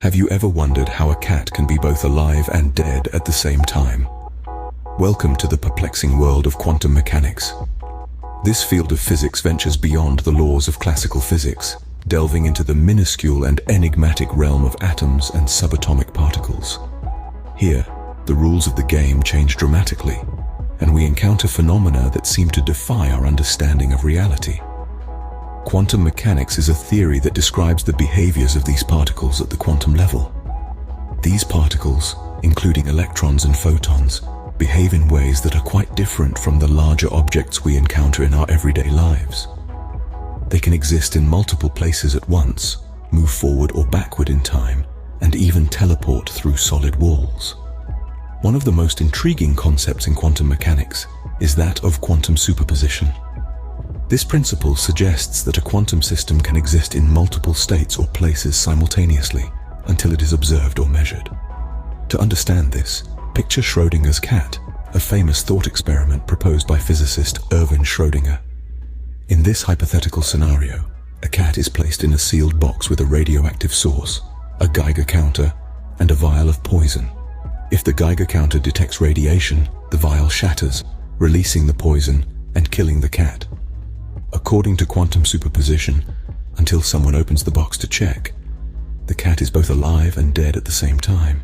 Have you ever wondered how a cat can be both alive and dead at the same time? Welcome to the perplexing world of quantum mechanics. This field of physics ventures beyond the laws of classical physics, delving into the minuscule and enigmatic realm of atoms and subatomic particles. Here, the rules of the game change dramatically, and we encounter phenomena that seem to defy our understanding of reality. Quantum mechanics is a theory that describes the behaviors of these particles at the quantum level. These particles, including electrons and photons, behave in ways that are quite different from the larger objects we encounter in our everyday lives. They can exist in multiple places at once, move forward or backward in time, and even teleport through solid walls. One of the most intriguing concepts in quantum mechanics is that of quantum superposition. This principle suggests that a quantum system can exist in multiple states or places simultaneously until it is observed or measured. To understand this, picture Schrödinger's cat, a famous thought experiment proposed by physicist Erwin Schrödinger. In this hypothetical scenario, a cat is placed in a sealed box with a radioactive source, a Geiger counter, and a vial of poison. If the Geiger counter detects radiation, the vial shatters, releasing the poison and killing the cat. According to quantum superposition, until someone opens the box to check, the cat is both alive and dead at the same time.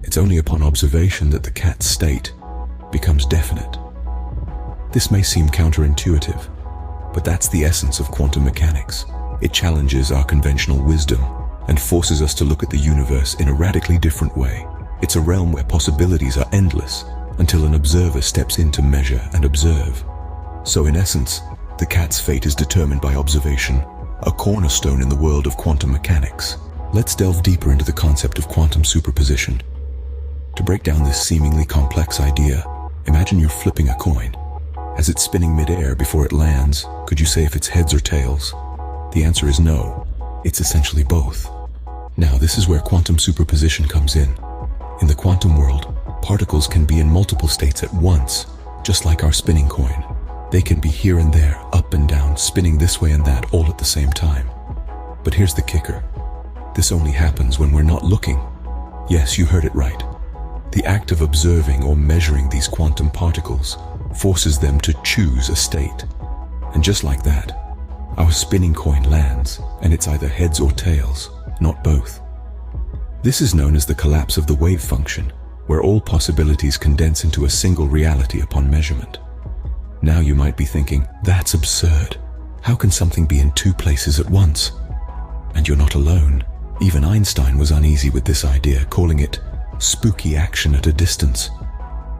It's only upon observation that the cat's state becomes definite. This may seem counterintuitive, but that's the essence of quantum mechanics. It challenges our conventional wisdom and forces us to look at the universe in a radically different way. It's a realm where possibilities are endless until an observer steps in to measure and observe. So in essence, the cat's fate is determined by observation, a cornerstone in the world of quantum mechanics. Let's delve deeper into the concept of quantum superposition. To break down this seemingly complex idea, imagine you're flipping a coin. As it's spinning mid-air before it lands, could you say if it's heads or tails? The answer is no. It's essentially both. Now, this is where quantum superposition comes in. In the quantum world, particles can be in multiple states at once, just like our spinning coin. They can be here and there, up and down, spinning this way and that, all at the same time. But here's the kicker. This only happens when we're not looking. Yes, you heard it right. The act of observing or measuring these quantum particles forces them to choose a state. And just like that, our spinning coin lands, and it's either heads or tails, not both. This is known as the collapse of the wave function, where all possibilities condense into a single reality upon measurement. Now you might be thinking, that's absurd. How can something be in two places at once? And you're not alone. Even Einstein was uneasy with this idea, calling it spooky action at a distance.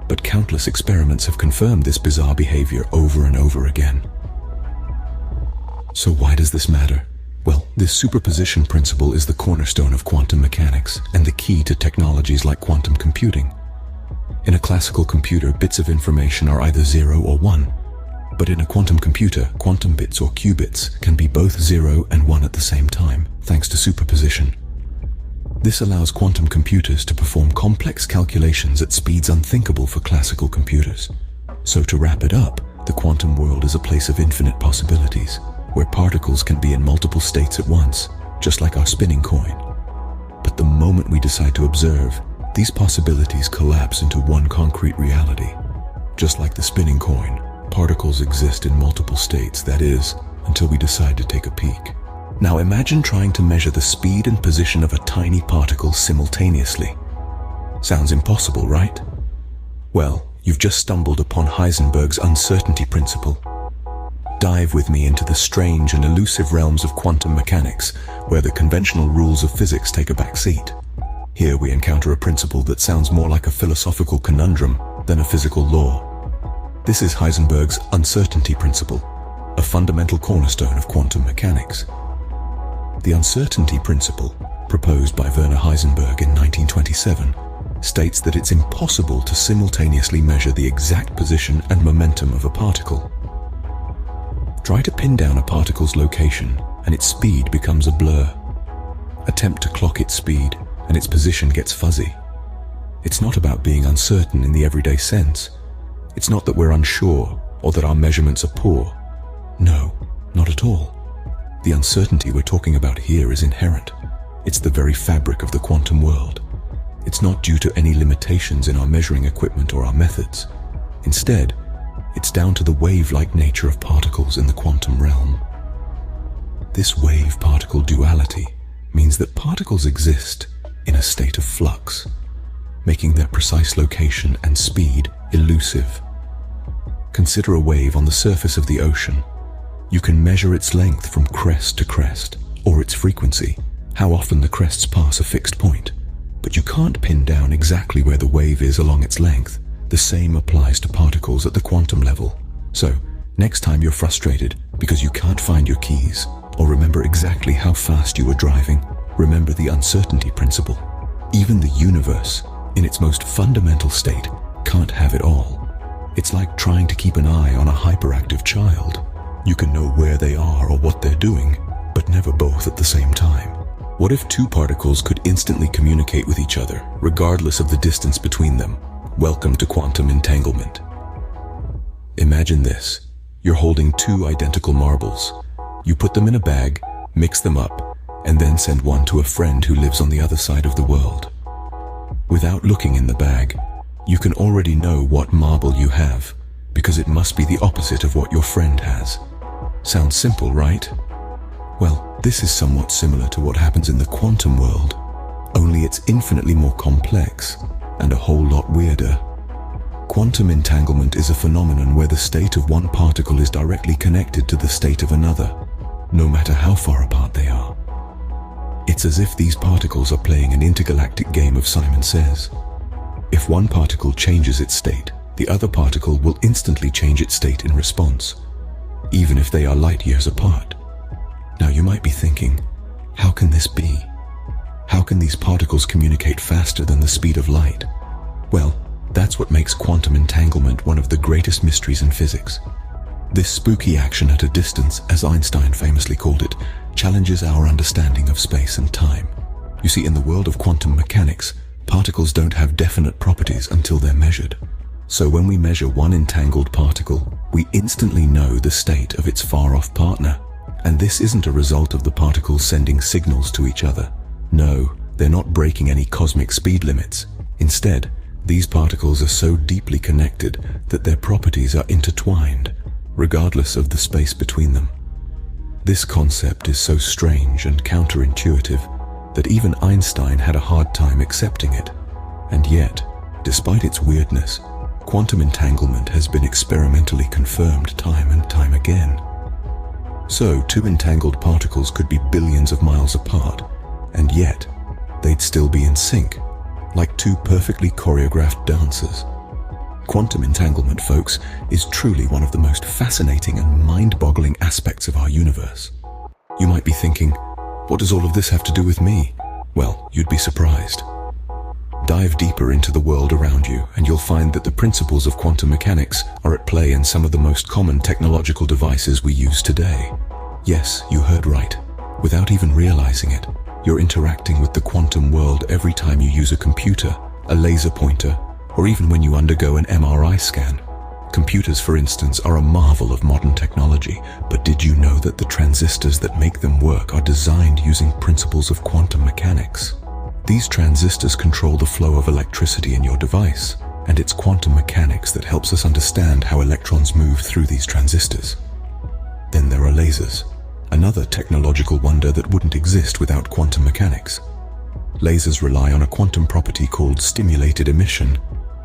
But countless experiments have confirmed this bizarre behavior over and over again. So why does this matter? Well, this superposition principle is the cornerstone of quantum mechanics and the key to technologies like quantum computing. In a classical computer, bits of information are either 0 or 1. But in a quantum computer, quantum bits or qubits can be both 0 and 1 at the same time, thanks to superposition. This allows quantum computers to perform complex calculations at speeds unthinkable for classical computers. So to wrap it up, the quantum world is a place of infinite possibilities, where particles can be in multiple states at once, just like our spinning coin. But the moment we decide to observe, these possibilities collapse into one concrete reality. Just like the spinning coin, particles exist in multiple states, that is, until we decide to take a peek. Now imagine trying to measure the speed and position of a tiny particle simultaneously. Sounds impossible, right? Well, you've just stumbled upon Heisenberg's uncertainty principle. Dive with me into the strange and elusive realms of quantum mechanics, where the conventional rules of physics take a back seat. Here we encounter a principle that sounds more like a philosophical conundrum than a physical law. This is Heisenberg's uncertainty principle, a fundamental cornerstone of quantum mechanics. The uncertainty principle, proposed by Werner Heisenberg in 1927, states that it's impossible to simultaneously measure the exact position and momentum of a particle. Try to pin down a particle's location, and its speed becomes a blur. Attempt to clock its speed, and its position gets fuzzy. It's not about being uncertain in the everyday sense. It's not that we're unsure or that our measurements are poor. No, not at all. The uncertainty we're talking about here is inherent. It's the very fabric of the quantum world. It's not due to any limitations in our measuring equipment or our methods. Instead, it's down to the wave-like nature of particles in the quantum realm. This wave-particle duality means that particles exist in a state of flux, making their precise location and speed elusive. Consider a wave on the surface of the ocean. You can measure its length from crest to crest, or its frequency, how often the crests pass a fixed point. But you can't pin down exactly where the wave is along its length. The same applies to particles at the quantum level. So, next time you're frustrated because you can't find your keys, or remember exactly how fast you were driving, remember the uncertainty principle. Even the universe, in its most fundamental state, can't have it all. It's like trying to keep an eye on a hyperactive child. You can know where they are or what they're doing, but never both at the same time. What if two particles could instantly communicate with each other, regardless of the distance between them? Welcome to quantum entanglement. Imagine this. You're holding two identical marbles. You put them in a bag, mix them up, and then send one to a friend who lives on the other side of the world. Without looking in the bag, you can already know what marble you have, because it must be the opposite of what your friend has. Sounds simple, right? Well, this is somewhat similar to what happens in the quantum world, only it's infinitely more complex and a whole lot weirder. Quantum entanglement is a phenomenon where the state of one particle is directly connected to the state of another, no matter how far apart they are. It's as if these particles are playing an intergalactic game of Simon Says. If one particle changes its state, the other particle will instantly change its state in response, even if they are light years apart. Now you might be thinking, how can this be? How can these particles communicate faster than the speed of light? Well, that's what makes quantum entanglement one of the greatest mysteries in physics. This spooky action at a distance, as Einstein famously called it, challenges our understanding of space and time. You see, in the world of quantum mechanics, particles don't have definite properties until they're measured. So when we measure one entangled particle, we instantly know the state of its far-off partner. And this isn't a result of the particles sending signals to each other. No, they're not breaking any cosmic speed limits. Instead, these particles are so deeply connected that their properties are intertwined, regardless of the space between them. This concept is so strange and counterintuitive that even Einstein had a hard time accepting it. And yet, despite its weirdness, quantum entanglement has been experimentally confirmed time and time again. So, two entangled particles could be billions of miles apart, and yet, they'd still be in sync, like two perfectly choreographed dancers. Quantum entanglement, folks, is truly one of the most fascinating and mind-boggling aspects of our universe. You might be thinking, what does all of this have to do with me? Well, you'd be surprised. Dive deeper into the world around you, and you'll find that the principles of quantum mechanics are at play in some of the most common technological devices we use today. Yes, you heard right. Without even realizing it, you're interacting with the quantum world every time you use a computer, a laser pointer, or even when you undergo an MRI scan. Computers, for instance, are a marvel of modern technology, but did you know that the transistors that make them work are designed using principles of quantum mechanics? These transistors control the flow of electricity in your device, and it's quantum mechanics that helps us understand how electrons move through these transistors. Then there are lasers, another technological wonder that wouldn't exist without quantum mechanics. Lasers rely on a quantum property called stimulated emission,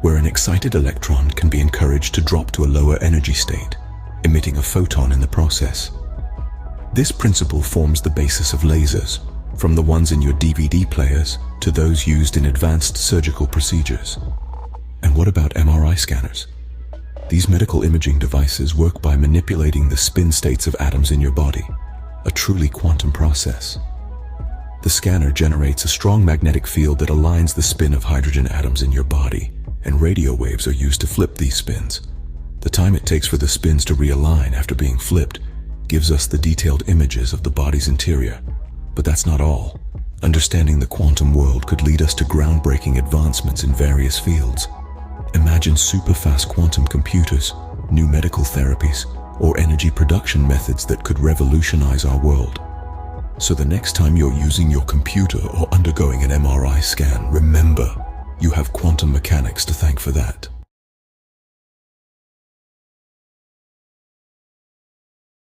where an excited electron can be encouraged to drop to a lower energy state, emitting a photon in the process. This principle forms the basis of lasers, from the ones in your DVD players to those used in advanced surgical procedures. And what about MRI scanners? These medical imaging devices work by manipulating the spin states of atoms in your body, a truly quantum process. The scanner generates a strong magnetic field that aligns the spin of hydrogen atoms in your body, and radio waves are used to flip these spins. The time it takes for the spins to realign after being flipped gives us the detailed images of the body's interior. But that's not all. Understanding the quantum world could lead us to groundbreaking advancements in various fields. Imagine super-fast quantum computers, new medical therapies, or energy production methods that could revolutionize our world. So the next time you're using your computer or undergoing an MRI scan, remember, you have quantum mechanics to thank for that.